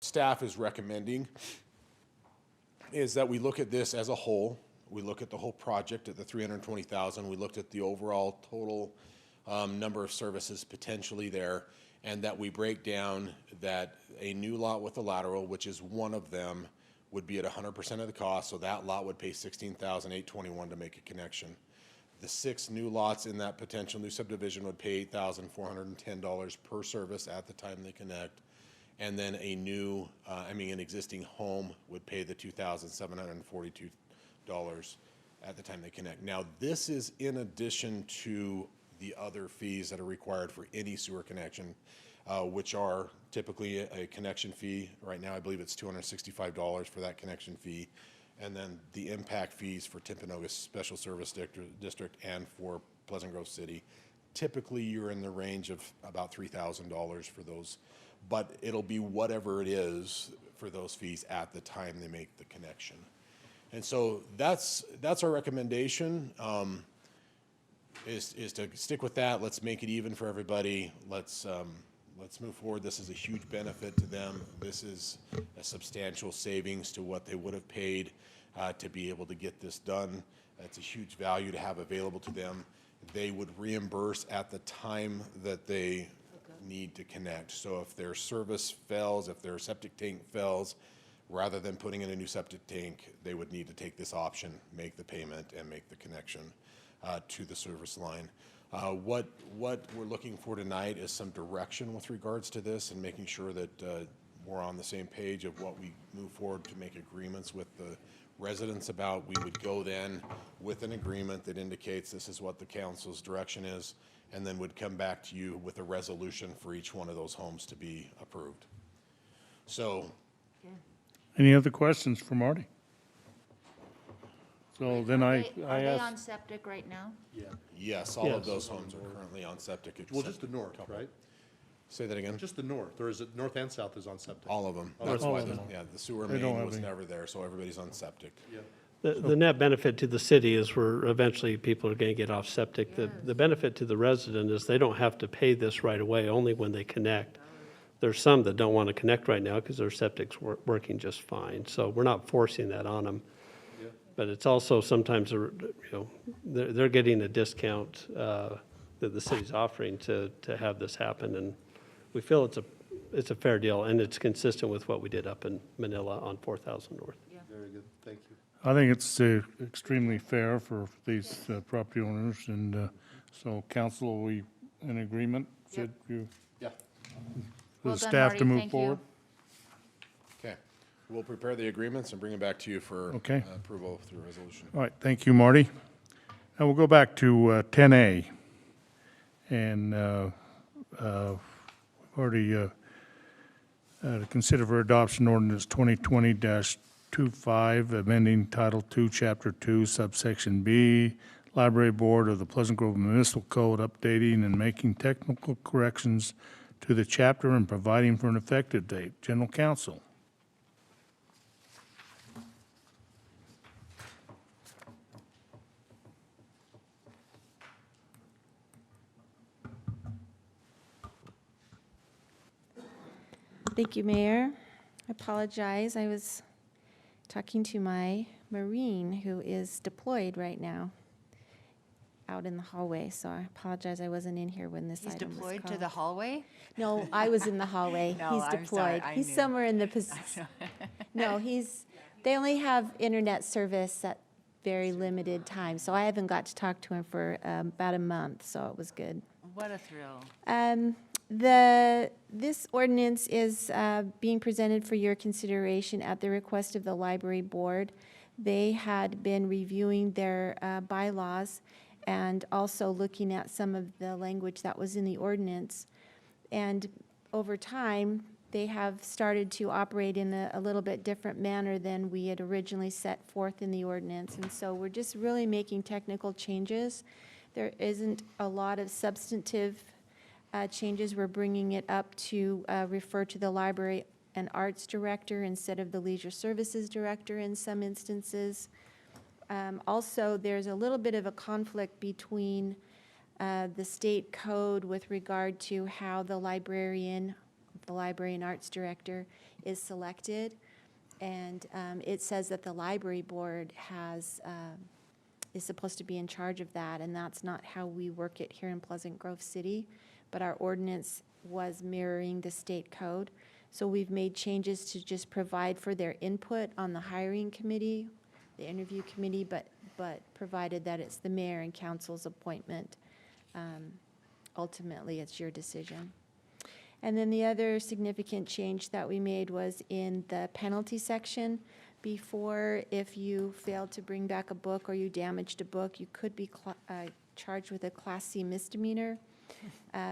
staff is recommending is that we look at this as a whole. We look at the whole project at the 320,000. We looked at the overall total number of services potentially there, and that we break down that a new lot with a lateral, which is one of them, would be at 100% of the cost. So that lot would pay $16,821 to make a connection. The 6 new lots in that potential new subdivision would pay $8,410 per service at the time they connect. And then a new, an existing home would pay the $2,742 at the time they connect. Now, this is in addition to the other fees that are required for any sewer connection, which are typically a connection fee. Right now, I believe it's $265 for that connection fee. And then the impact fees for Timpanogos Special Service District and for Pleasant Grove City. Typically, you're in the range of about $3,000 for those, but it'll be whatever it is for those fees at the time they make the connection. And so that's our recommendation, is to stick with that. Let's make it even for everybody. Let's move forward. This is a huge benefit to them. This is a substantial savings to what they would have paid to be able to get this done. It's a huge value to have available to them. They would reimburse at the time that they need to connect. So if their service fails, if their septic tank fails, rather than putting in a new septic tank, they would need to take this option, make the payment, and make the connection to the service line. What we're looking for tonight is some direction with regards to this and making sure that we're on the same page of what we move forward to make agreements with the residents about. We would go then with an agreement that indicates this is what the council's direction is, and then would come back to you with a resolution for each one of those homes to be approved. So. Any other questions for Marty? So then Are I they ask, on septic right now? Yeah. Yes, all of Yes. those homes are currently on septic. Well, except just the north, couple. right? Say that again? Just the north, or is it north and south is on septic? All of them. Oh, That's all why, of them. the sewer They don't main have was any. never there, so everybody's on septic. Yeah. The net benefit to the city is eventually people are going to get off septic. The benefit to the resident is they don't have to pay this right away, only when they connect. There's some that don't want to connect right now because their septic's working just fine. So we're not forcing that on them. Yeah. But it's also sometimes, they're getting a discount that the city's offering to have this happen. And we feel it's a fair deal, and it's consistent with what we did up in Manila on 4,000 North. Very good, thank you. I think it's extremely fair for these property owners, and so council, are we in agreement? Said you, Yeah. for Well the done, staff Marty. to move Thank you. forward? Okay. We'll prepare the agreements and bring them back to you for Okay. approval through resolution. All right, thank you, Marty. Now we'll go back to 10A. And we've already to consider for adoption ordinance 2020-25, amending Title II, Chapter 2, subsection B, Library Board of the Pleasant Grove Municipal Code, updating and making technical corrections to the chapter and providing for an effective date. General Counsel. Thank you, Mayor. I apologize. I was talking to my Marine who is deployed right now out in the hallway, so I apologize I wasn't in here when this He's item was deployed to called. the hallway? No, I was in the hallway. No, He's I'm deployed. sorry, I He's knew. somewhere in the, no, they only have internet service at very limited time, so I haven't got to talk to him for about a month, so it was good. What a thrill. This ordinance is being presented for your consideration at the request of the library board. They had been reviewing their bylaws and also looking at some of the language that was in the ordinance. And over time, they have started to operate in a little bit different manner than we had originally set forth in the ordinance. And so we're just really making technical changes. There isn't a lot of substantive changes. We're bringing it up to refer to the library and arts director instead of the leisure services director in some instances. Also, there's a little bit of a conflict between the state code with regard to how the librarian the library and arts director is selected. And it says that the library board is supposed to be in charge of that, and that's not how we work it here in Pleasant Grove City. But our ordinance was mirroring the state code. So we've made changes to just provide for their input on the hiring committee, the interview committee, but provided that it's the mayor and council's appointment. Ultimately, it's your decision. And then the other significant change that we made was in the penalty section. Before, if you failed to bring back a book or you damaged a book, you could be charged with a Class C misdemeanor.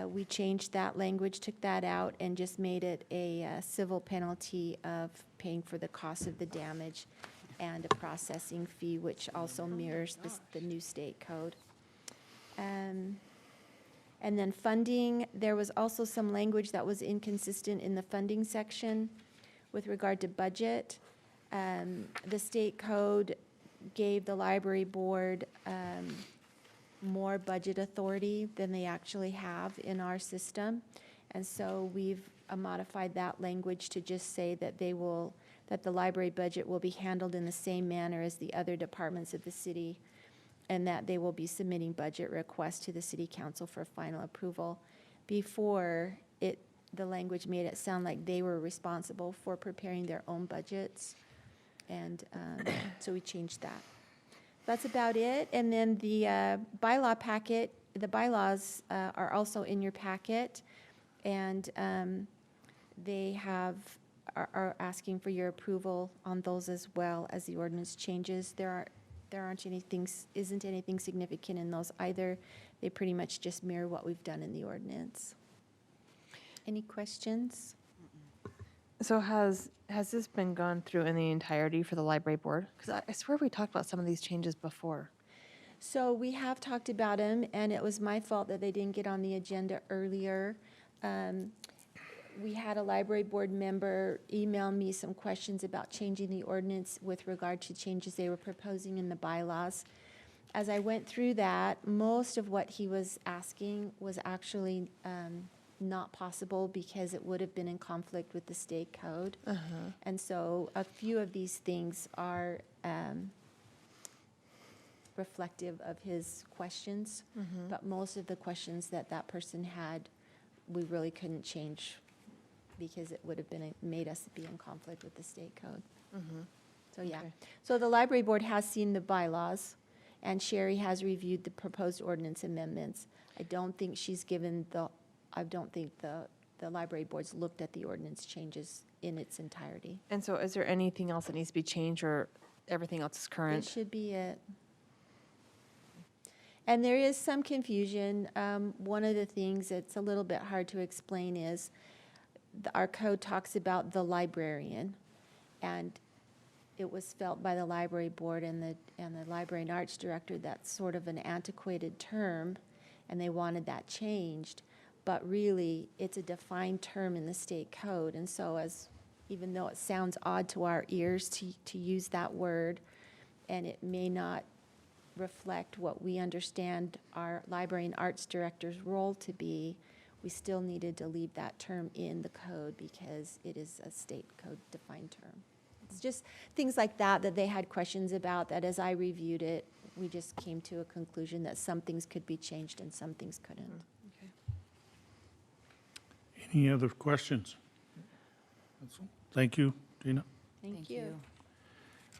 We changed that language, took that out, and just made it a civil penalty of paying for the cost of the damage and a processing fee, which also mirrors the new state code. And then funding, there was also some language that was inconsistent in the funding section with regard to budget. The state code gave the library board more budget authority than they actually have in our system. And so we've modified that language to just say that that the library budget will be handled in the same manner as the other departments of the city, and that they will be submitting budget requests to the city council for final approval. Before, the language made it sound like they were responsible for preparing their own budgets, and so we changed that. That's about it. And then the bylaw packet, the bylaws are also in your packet, and they are asking for your approval on those as well as the ordinance changes. Isn't anything significant in those either. They pretty much just mirror what we've done in the ordinance. Any questions? So has this been gone through in the entirety for the library board? Because I swear we talked about some of these changes before. So we have talked about them, and it was my fault that they didn't get on the agenda earlier. We had a library board member email me some questions about changing the ordinance with regard to changes they were proposing in the bylaws. As I went through that, most of what he was asking was actually not possible because it would have been in conflict with the state code. And so a few of these things are reflective of his questions, but most of the questions that person had, we really couldn't change because it would have made us be in conflict with the state code. So, yeah. Okay. So the library board has seen the bylaws, and Sherry has reviewed the proposed ordinance amendments. I don't think the library board's looked at the ordinance changes in its entirety. And so is there anything else that needs to be changed, or everything else is It current? should be it. And there is some confusion. One of the things that's a little bit hard to explain is our code talks about the librarian, and it was felt by the library board and the library and arts director that's sort of an antiquated term, and they wanted that changed. But really, it's a defined term in the state code, and so even though it sounds odd to our ears to use that word, and it may not reflect what we understand our library and arts director's role to be, we still needed to leave that term in the code because it is a state code defined term. It's just things like that they had questions about, that as I reviewed it, we just came to a conclusion that some things could be changed and some things couldn't. Any other questions? Thank you, Dina. Thank you.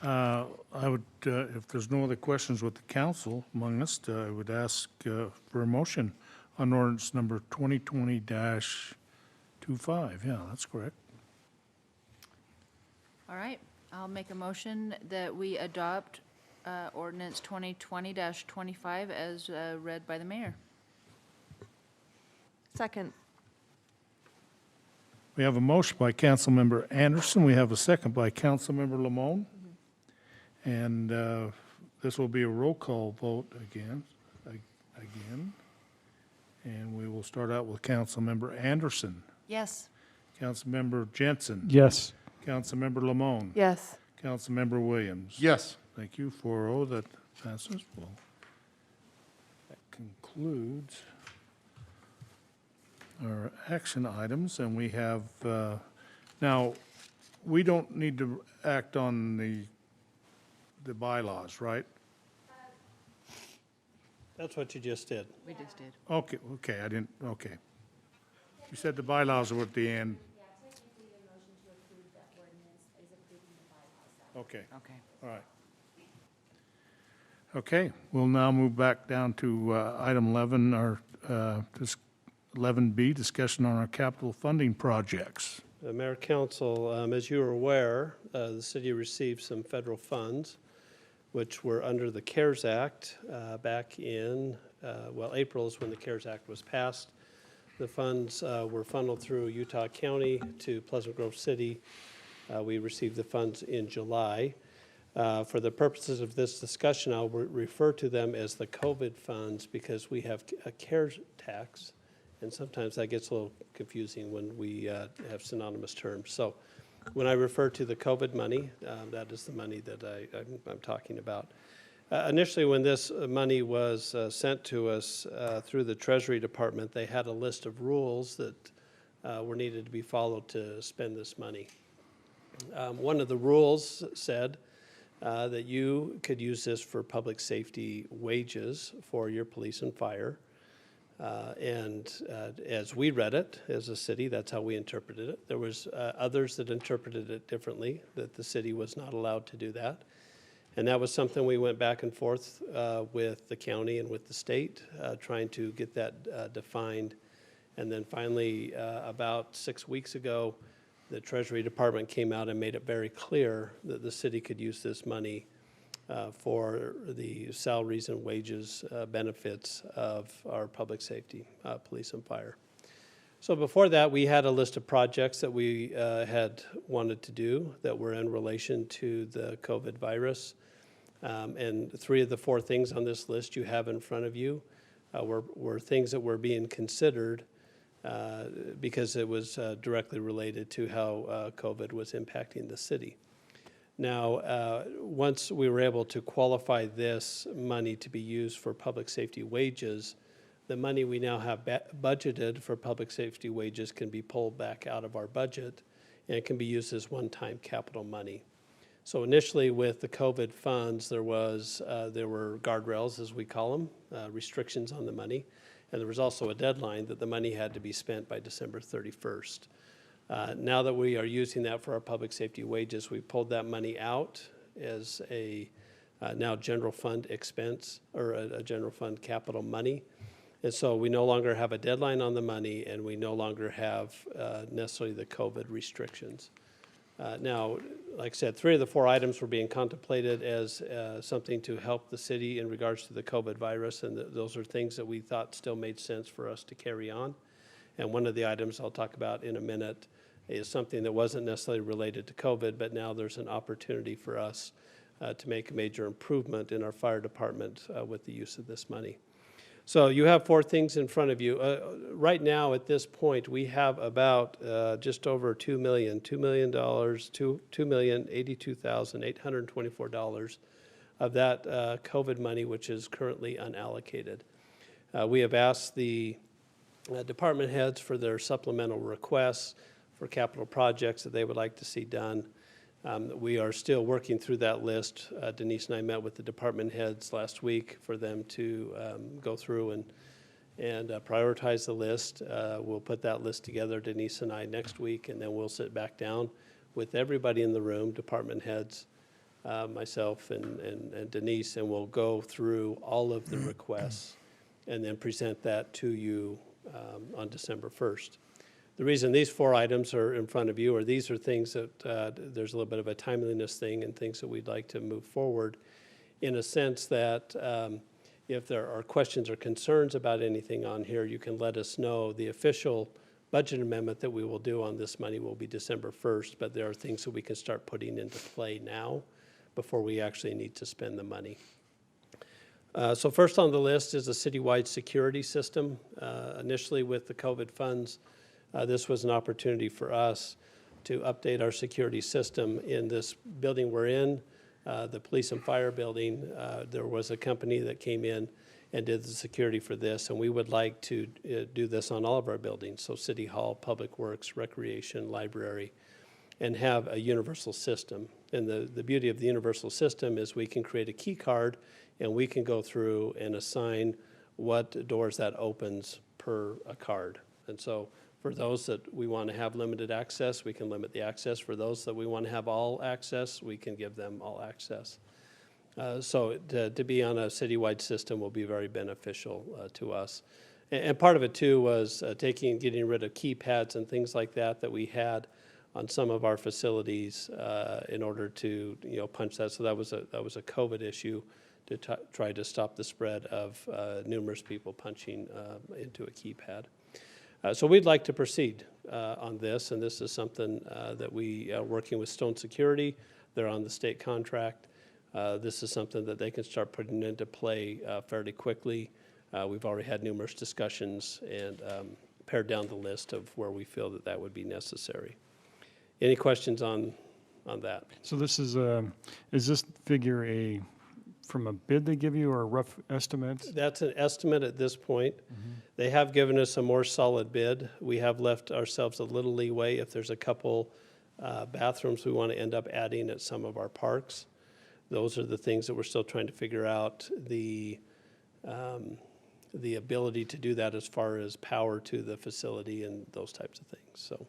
I would, if there's no other questions with the council among us, I would ask for a motion on ordinance number 2020-25. Yeah, that's correct. All right, I'll make a motion that we adopt ordinance 2020-25 as read by the mayor. Second. We have a motion by Councilmember Anderson. We have a second by Councilmember Lamone. And this will be a roll call vote again. And we will start out with Councilmember Anderson, Yes. Councilmember Jensen, Yes. Councilmember Lamone, Yes. Councilmember Williams. Yes. Thank you. 4-0, that passes. Well, that concludes our action items, and we have, now, we don't need to act on the bylaws, right? That's what you just did. We just did. Okay, okay, I didn't, okay. You said the bylaws were at the end. Okay, Okay. all right. Okay, we'll now move back down to item 11, our 11B, discussion on our capital funding projects. Mayor, Council, as you are aware, the city received some federal funds, which were under the CARES Act back in, April is when the CARES Act was passed. The funds were funneled through Utah County to Pleasant Grove City. We received the funds in July. For the purposes of this discussion, I'll refer to them as the COVID funds because we have a CARES tax, and sometimes that gets a little confusing when we have synonymous terms. So when I refer to the COVID money, that is the money that I'm talking about. Initially, when this money was sent to us through the Treasury Department, they had a list of rules that were needed to be followed to spend this money. One of the rules said that you could use this for public safety wages for your police and fire. As we read it as a city, that's how we interpreted it. There was others that interpreted it differently, that the city was not allowed to do that. And that was something we went back and forth with the county and with the state, trying to get that defined. And then finally, about 6 weeks ago, the Treasury Department came out and made it very clear that the city could use this money for the salaries and wages benefits of our public safety, police and fire. So before that, we had a list of projects that we had wanted to do that were in relation to the COVID virus. And 3 of the 4 things on this list you have in front of you were things that were being considered because it was directly related to how COVID was impacting the city. Now, once we were able to qualify this money to be used for public safety wages, the money we now have budgeted for public safety wages can be pulled back out of our budget, and it can be used as one-time capital money. So initially with the COVID funds, there were guardrails, as we call them, restrictions on the money, and there was also a deadline that the money had to be spent by December 31st. Now that we are using that for our public safety wages, we pulled that money out as a now general fund expense or a general fund capital money. And so we no longer have a deadline on the money, and we no longer have necessarily the COVID restrictions. Now, like I said, 3 of the 4 items were being contemplated as something to help the city in regards to the COVID virus, and those are things that we thought still made sense for us to carry on. And one of the items I'll talk about in a minute is something that wasn't necessarily related to COVID, but now there's an opportunity for us to make a major improvement in our fire department with the use of this money. So you have 4 things in front of you. Right now, at this point, we have about just over $2,082,824 of that COVID money, which is currently unallocated. We have asked the department heads for their supplemental requests for capital projects that they would like to see done. We are still working through that list. Denise and I met with the department heads last week for them to go through and prioritize the list. We'll put that list together, Denise and I, next week, and then we'll sit back down with everybody in the room, department heads, myself and Denise, and we'll go through all of the requests and then present that to you on December 1st. The reason these 4 items are in front of you are these are things that there's a little bit of a timeliness thing and things that we'd like to move forward in a sense that if there are questions or concerns about anything on here, you can let us know. The official budget amendment that we will do on this money will be December 1st, but there are things that we can start putting into play now before we actually need to spend the money. So first on the list is a citywide security system. Initially with the COVID funds, this was an opportunity for us to update our security system in this building we're in, the police and fire building. There was a company that came in and did the security for this, and we would like to do this on all of our buildings, so City Hall, Public Works, Recreation, Library, and have a universal system. And the beauty of the universal system is we can create a key card, and we can go through and assign what doors that opens per a card. And so for those that we want to have limited access, we can limit the access. For those that we want to have all access, we can give them all access. So to be on a citywide system will be very beneficial to us. And part of it too was getting rid of keypads and things like that we had on some of our facilities in order to punch that. So that was a COVID issue to try to stop the spread of numerous people punching into a keypad. So we'd like to proceed on this, and this is something that we are working with Stone Security. They're on the state contract. This is something that they can start putting into play fairly quickly. We've already had numerous discussions and pared down the list of where we feel that would be necessary. Any questions on that? So this is this figure from a bid they give you or a rough estimate? That's an estimate at this point. They have given us a more solid bid. We have left ourselves a little leeway if there's a couple bathrooms we want to end up adding at some of our parks. Those are the things that we're still trying to figure out, the ability to do that as far as power to the facility and those types of things. So,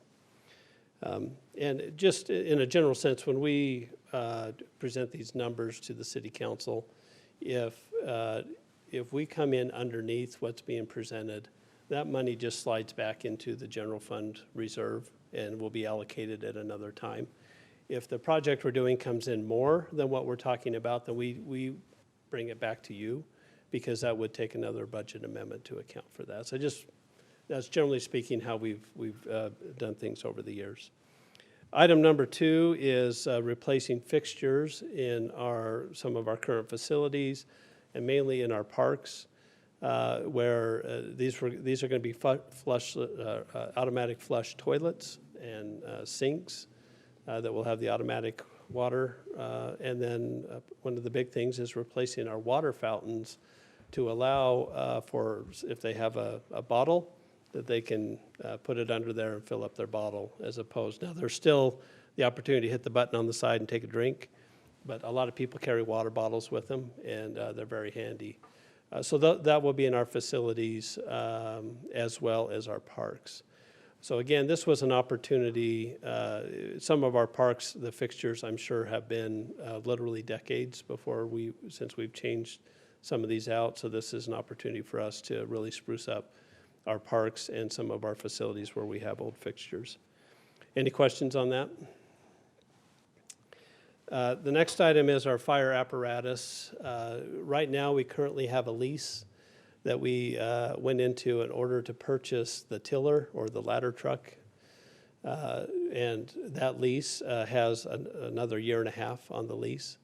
and just in a general sense, when we present these numbers to the city council, if we come in underneath what's being presented, that money just slides back into the general fund reserve and will be allocated at another time. If the project we're doing comes in more than what we're talking about, then we bring it back to you, because that would take another budget amendment to account for that. So that's generally speaking how we've done things over the years. Item number 2 is replacing fixtures in some of our current facilities, and mainly in our parks, where these are going to be automatic flush toilets and sinks that will have the automatic water. And then one of the big things is replacing our water fountains to allow for, if they have a bottle, that they can put it under there and fill up their bottle, as opposed, now there's still the opportunity to hit the button on the side and take a drink, but a lot of people carry water bottles with them, and they're very handy. So that will be in our facilities as well as our parks. So again, this was an opportunity. Some of our parks, the fixtures, I'm sure, have been literally decades since we've changed some of these out. So this is an opportunity for us to really spruce up our parks and some of our facilities where we have old fixtures. Any questions on that? The next item is our fire apparatus. Right now, we currently have a lease that we went into in order to purchase the tiller or the ladder truck. And that lease has another 1.5 years on the lease.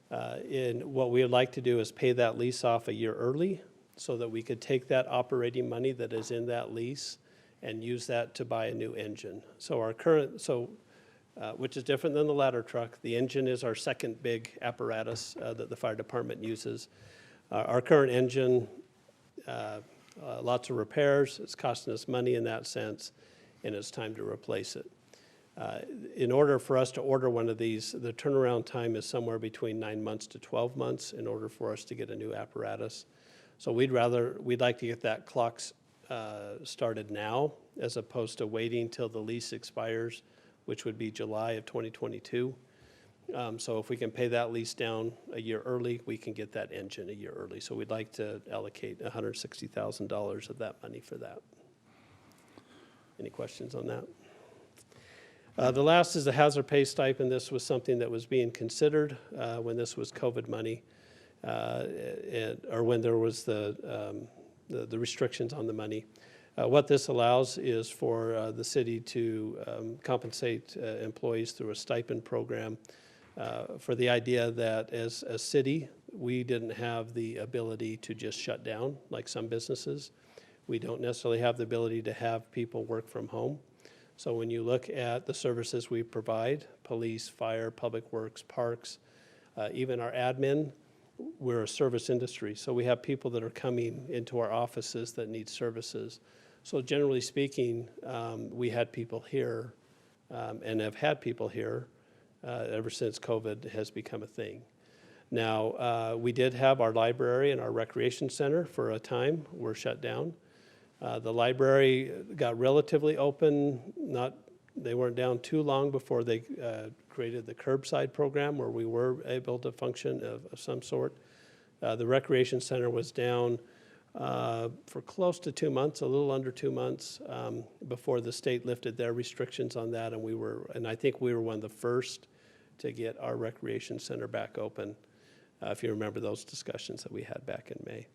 And what we would like to do is pay that lease off a year early, so that we could take that operating money that is in that lease and use that to buy a new engine. So our current, which is different than the ladder truck, the engine is our second big apparatus that the fire department uses. Our current engine, lots of repairs, it's costing us money in that sense, and it's time to replace it. In order for us to order one of these, the turnaround time is somewhere between 9 months to 12 months in order for us to get a new apparatus. So we'd like to get that clock started now, as opposed to waiting till the lease expires, which would be July of 2022. So if we can pay that lease down a year early, we can get that engine a year early. So we'd like to allocate $160,000 of that money for that. Any questions on that? The last is the hazard pay stipend. This was something that was being considered when this was COVID money. Or when there was the restrictions on the money. What this allows is for the city to compensate employees through a stipend program for the idea that as a city, we didn't have the ability to just shut down like some businesses. We don't necessarily have the ability to have people work from home. So when you look at the services we provide, police, fire, public works, parks, even our admin, we're a service industry, so we have people that are coming into our offices that need services. So generally speaking, we had people here and have had people here ever since COVID has become a thing. Now, we did have our library and our recreation center for a time were shut down. The library got relatively open, they weren't down too long before they created the curbside program where we were able to function of some sort. The recreation center was down for close to 2 months, a little under 2 months, before the state lifted their restrictions on that, and I think we were one of the first to get our recreation center back open, if you remember those discussions that we had back in May.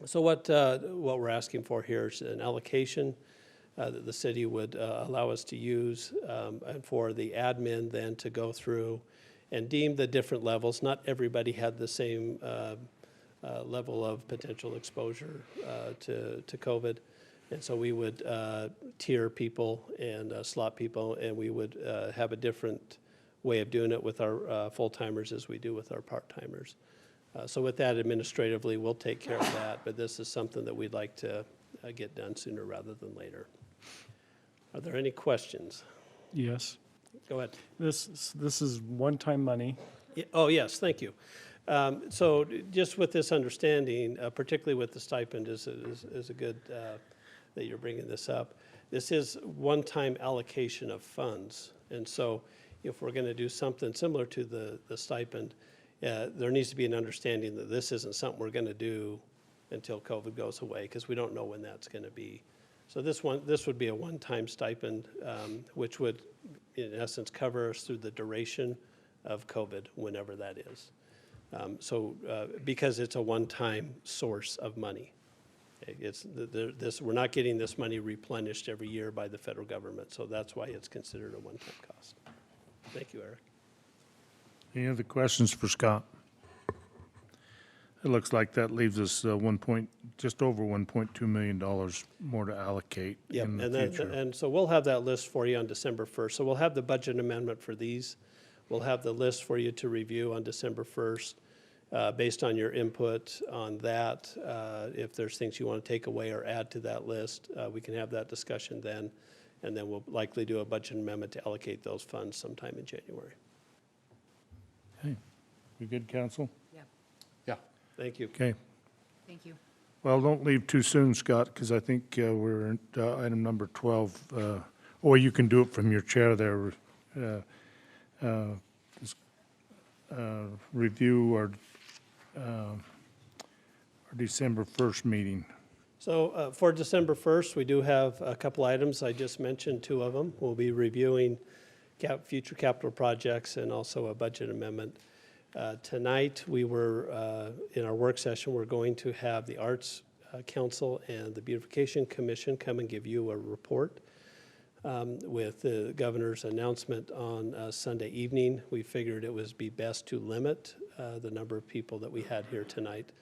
So what we're asking for here is an allocation that the city would allow us to use, and for the admin then to go through and deem the different levels. Not everybody had the same level of potential exposure to COVID. And so we would tier people and slot people, and we would have a different way of doing it with our full-timers as we do with our part-timers. So with that, administratively, we'll take care of that, but this is something that we'd like to get done sooner rather than later. Are there any questions? Yes. Go ahead. This is one-time money. Oh, yes, thank you. So just with this understanding, particularly with the stipend, is a good that you're bringing this up. This is one-time allocation of funds. And so if we're going to do something similar to the stipend, there needs to be an understanding that this isn't something we're going to do until COVID goes away, because we don't know when that's going to be. So this would be a one-time stipend, which would, in essence, cover us through the duration of COVID, whenever that is. Because it's a one-time source of money. We're not getting this money replenished every year by the federal government, so that's why it's considered a one-time cost. Thank you, Eric. Any other questions for Scott? It looks like that leaves us just over $1.2 million more to allocate Yep, in the and future. and so we'll have that list for you on December 1st. So we'll have the budget amendment for these. We'll have the list for you to review on December 1st. Based on your input on that, if there's things you want to take away or add to that list, we can have that discussion then, and then we'll likely do a budget amendment to allocate those funds sometime in January. Okay. We good, council? Yeah. Thank you. Okay. Thank you. Well, don't leave too soon, Scott, because I think we're at item number 12. Or you can do it from your chair there. Review our December 1st meeting. So for December 1st, we do have a couple items. I just mentioned two of them. We'll be reviewing future capital projects and also a budget amendment. Tonight, we were, in our work session, we're going to have the Arts Council and the Beautification Commission come and give you a report. With the governor's announcement on Sunday evening, we figured it would be best to limit the number of people that we had here tonight.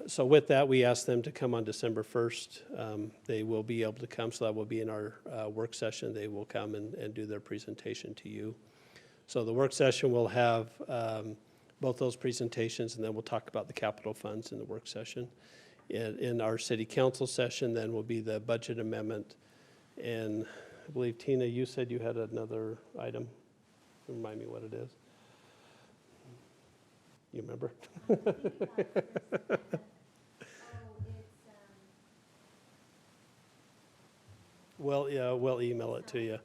So with that, we asked them to come on December 1st. They will be able to come, so that will be in our work session. They will come and do their presentation to you. So the work session will have both those presentations, and then we'll talk about the capital funds in the work session. In our city council session, then will be the budget amendment. And I believe, Tina, you said you had another item. Remind me what it is. You remember? Well, yeah, we'll email it to you.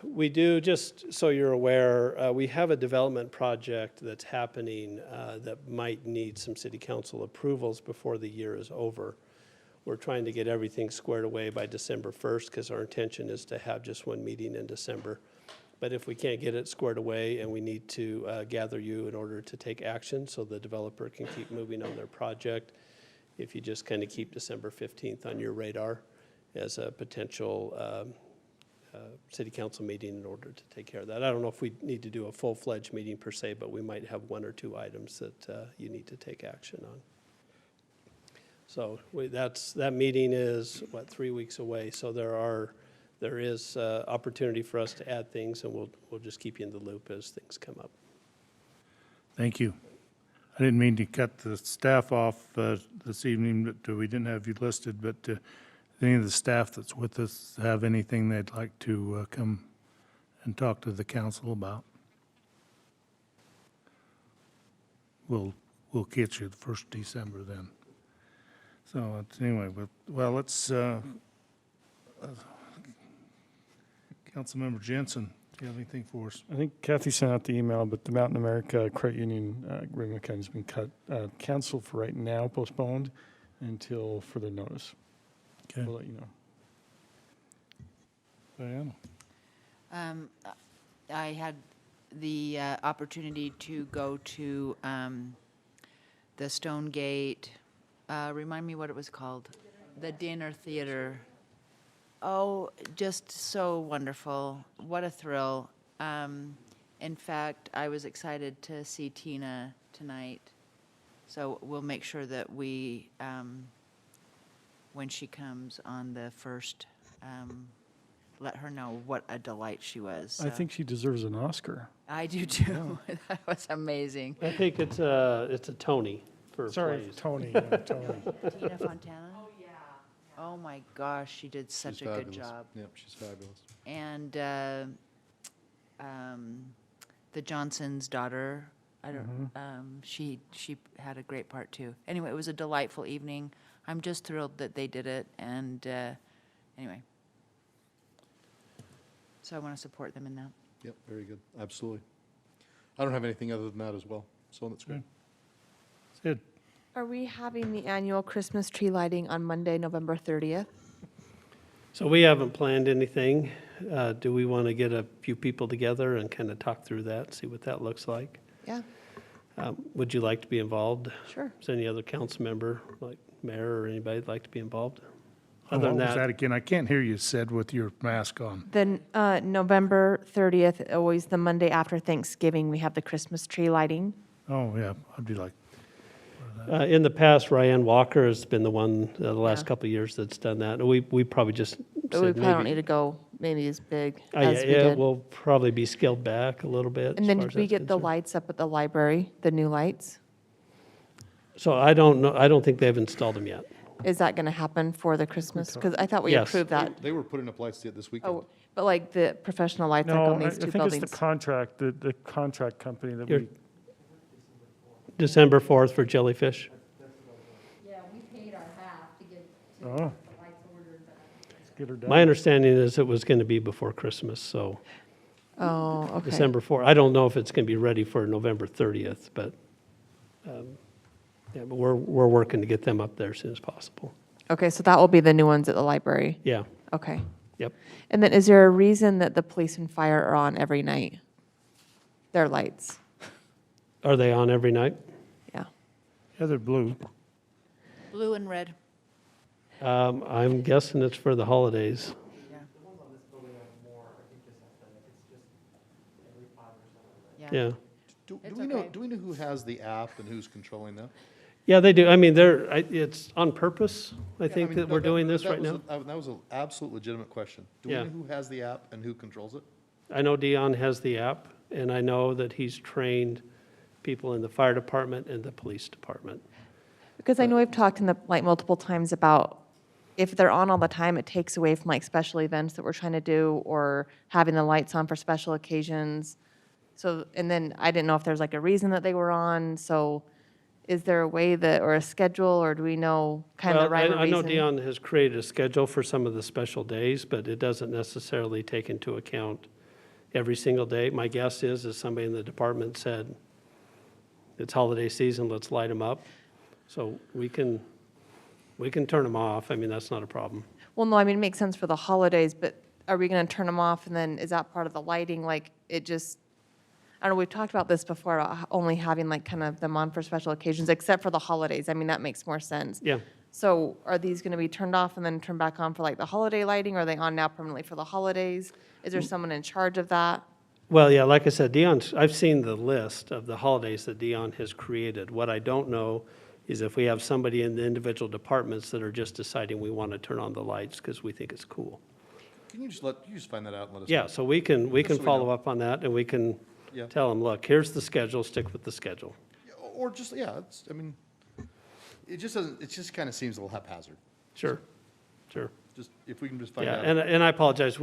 We do, just so you're aware, we have a development project that's happening that might need some city council approvals before the year is over. We're trying to get everything squared away by December 1st, because our intention is to have just one meeting in December. But if we can't get it squared away and we need to gather you in order to take action so the developer can keep moving on their project, if you just kind of keep December 15th on your radar as a potential city council meeting in order to take care of that. I don't know if we need to do a full-fledged meeting per se, but we might have one or two items that you need to take action on. So that meeting is, 3 weeks away, so there is opportunity for us to add things, and we'll just keep you in the loop as things come up. Thank you. I didn't mean to cut the staff off this evening, but we didn't have you listed, but any of the staff that's with us have anything they'd like to come and talk to the council about? We'll catch you the 1st of December then. So anyway, well, let's, Councilmember Jensen, do you have anything for us? I think Kathy sent out the email, but the Mountain America Credit Union agreement has been canceled for right now, postponed until further notice. Okay. We'll let you know. Diana? I had the opportunity to go to the Stonegate, remind me what it was called? The dinner theater. Oh, just so wonderful. What a thrill. In fact, I was excited to see Tina tonight. So we'll make sure that we, when she comes on the 1st, let her know what a delight she was. I So think she deserves an Oscar. I do too. That was amazing. I think it's a Tony for Sorry, plays. Tony. Tony. Tina Fontana? Oh, yeah. Oh, my gosh, she did such She's a good fabulous. job. Yep, she's fabulous. And the Johnson's daughter, I don't, she had a great part too. Anyway, it was a delightful evening. I'm just thrilled that they did it, and anyway. So I want to support them in that. Yep, very good, absolutely. I don't have anything other than that as well, so that's good. Sid? Are we having the annual Christmas tree lighting on Monday, November 30th? So we haven't planned anything. Do we want to get a few people together and kind of talk through that, see what that looks like? Yeah, Would you like to be involved? sure. Is any other council member, like mayor or anybody like to be involved? Oh, Other what than was that that, again? I can't hear you, Sid, with your mask on. Then November 30th, always the Monday after Thanksgiving, we have the Christmas tree lighting. Oh, yeah, I'd be like, in the past, Ryan Walker has been the one, the last Yeah. couple of years that's done that. And we probably just But we said probably don't maybe. need to go maybe as big Yeah, as we yeah, did. we'll probably be scaled back a little bit. And as then far did as we that's get the concerned. lights up at the library, the new lights? So I don't know, I don't think they've installed them yet. Is that going to happen for the Christmas? Because I thought we Yes. approved that. They were putting up lights this weekend. Oh, but like the professional lights like No, on I these two think it's buildings? the contract, the contract company that You're- we, December 4th for Jellyfish. Yeah, we paid our half to get oh, the lights ordered, but let's get her done. My understanding is it was going to be before Christmas, so Oh, okay. December 4th. I don't know if it's going to be ready for November 30th, but, yeah, but we're working to get them up there as soon as possible. Okay, so that will be the new ones at the library. Yeah, Okay. yep. And then is there a reason that the police and fire are on every night? Their lights? Are they on every night? Yeah. yeah, they're blue. Blue and red. I'm guessing it's for the holidays. Yeah. Yeah. Do It's we know, okay. do we know who has the app and who's controlling that? Yeah, they do. I mean, it's on purpose, I Yeah, think, mean, that we're doing this right now. That was an absolute legitimate question. Do we Yeah. know who has the app and who controls it? I know Dion has the app, and I know that he's trained people in the fire department and the police department. Because I know we've talked in the, like, multiple times about if they're on all the time, it takes away from like special events that we're trying to do or having the lights on for special occasions. So, and then I didn't know if there's like a reason that they were on, so is there a way that, or a schedule, or do we know kind of the Well, right I know reason? Dion has created a schedule for some of the special days, but it doesn't necessarily take into account every single day. My guess is somebody in the department said, it's holiday season, let's light them up. So we can turn them off. I mean, that's not a problem. Well, no, I mean, it makes sense for the holidays, but are we going to turn them off, and then is that part of the lighting? Like, it just, I don't know, we've talked about this before, about only having like kind of them on for special occasions, except for the holidays. I mean, that makes more sense. Yeah. So are these going to be turned off and then turned back on for like the holiday lighting? Are they on now permanently for the holidays? Is there someone in charge of that? Well, yeah, like I said, I've seen the list of the holidays that Dion has created. What I don't know is if we have somebody in the individual departments that are just deciding we want to turn on the lights because we think it's cool. Can you just find that out and let us know? Yeah, so we can Just so we follow know. up on that, and we can Yeah. tell them, look, here's the schedule, stick with the schedule. Or just, yeah, it's, I mean, it just doesn't, it just kind of seems a little haphazard. Sure, sure. Just, if we can just find Yeah, out. and I apologize,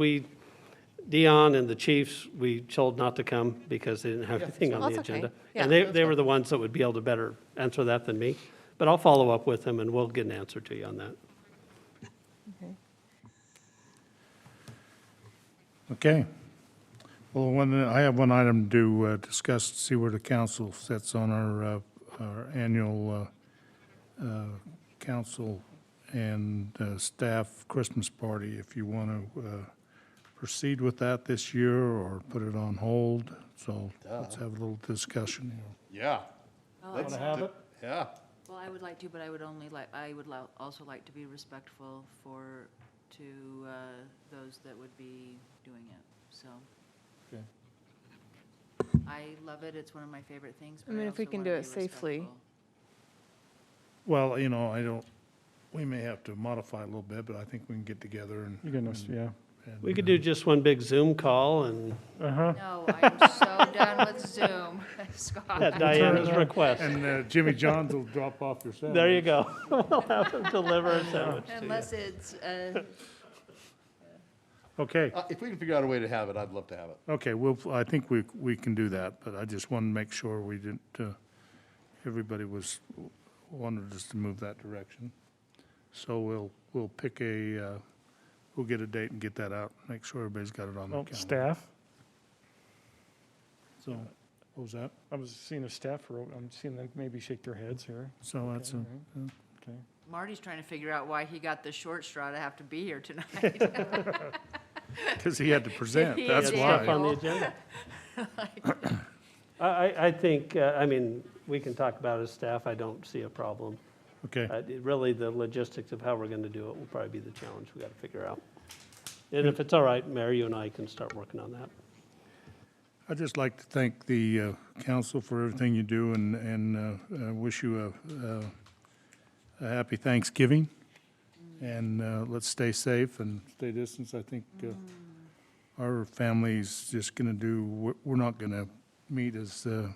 Dion and the chiefs, we told not to come because they didn't have Yeah, anything on that's the okay. agenda. Yeah, And they were the ones that would be able to better answer that than me. But I'll follow up with them and we'll get an answer to you on that. Okay. Okay. Well, I have one item to discuss, see where the council sits on our annual council and staff Christmas party. If you want to proceed with that this year or put it on hold. So let's have a little discussion here. Yeah. Well, have it? Yeah. Well, I would like to, but I would also like to be respectful to those that would be doing it, so. Okay. I love it, it's one of my favorite things, I but I mean, if we also can wanna do be it safely. respectful. Well, we may have to modify a little bit, but I think we can get together and. You can, yeah. and, We could do just one big Zoom call and Uh-huh. No, I'm so done with Zoom, Scott. at Diana's request. And Jimmy Johns will drop off your sandwich. There you go. We'll have them deliver a sandwich to you. Unless it's, Okay. If we can figure out a way to have it, I'd love to have it. Okay, I think we can do that, but I just wanted to make sure we didn't, everybody wanted us to move that direction. So we'll pick we'll get a date and get that out, make sure everybody's got it on the Well, calendar. staff, So, what was that? I was seeing a staff, I'm seeing them maybe shake their heads here. So that's, Okay, Okay. Marty's trying to figure out why he got the short straw to have to be here tonight. because he had to present, He that's did. Stuff why. on the agenda. I think, I mean, we can talk about it as staff, I don't see a problem. Okay, Really, the logistics of how we're going to do it will probably be the challenge we got to figure out. And if it's all right, Mayor, you and I can start working on that. I'd just like to thank the council for everything you do and wish you a happy Thanksgiving. And let's stay safe and stay distance. I think our family's just going to do, we're not going to meet as The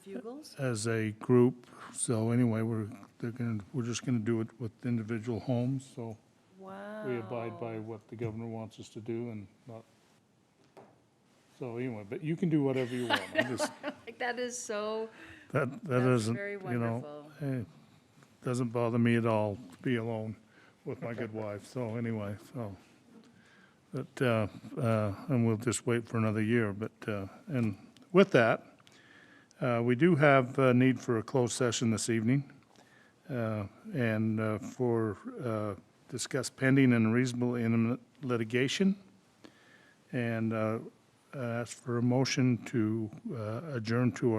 Fugels? as a group. So anyway, we're just going to do it with individual homes. So Wow. we abide by what the governor wants us to do and not. So anyway, but you can do whatever you want. I just, Like, that is so, that that's doesn't, very you know, wonderful. doesn't bother me at all to be alone with my good wife. So anyway, but, and we'll just wait for another year. But, and with that, we do have a need for a closed session this evening. And for discuss pending and reasonable imminent litigation. And ask for a motion to adjourn to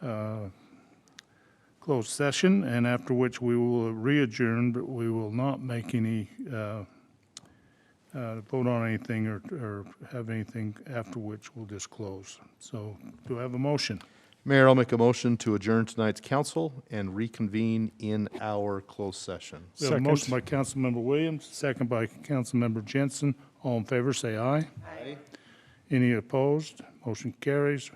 our closed session, and after which we will re-adjourn, but we will not make any, vote on anything or have anything after which we'll just close. So do I have a motion? Mayor, I'll make a motion to adjourn tonight's council and reconvene in our closed session. We have a Second. motion by Councilmember Williams, second by Councilmember Jensen. All in favor, say aye. Aye. Any opposed? Motion carries.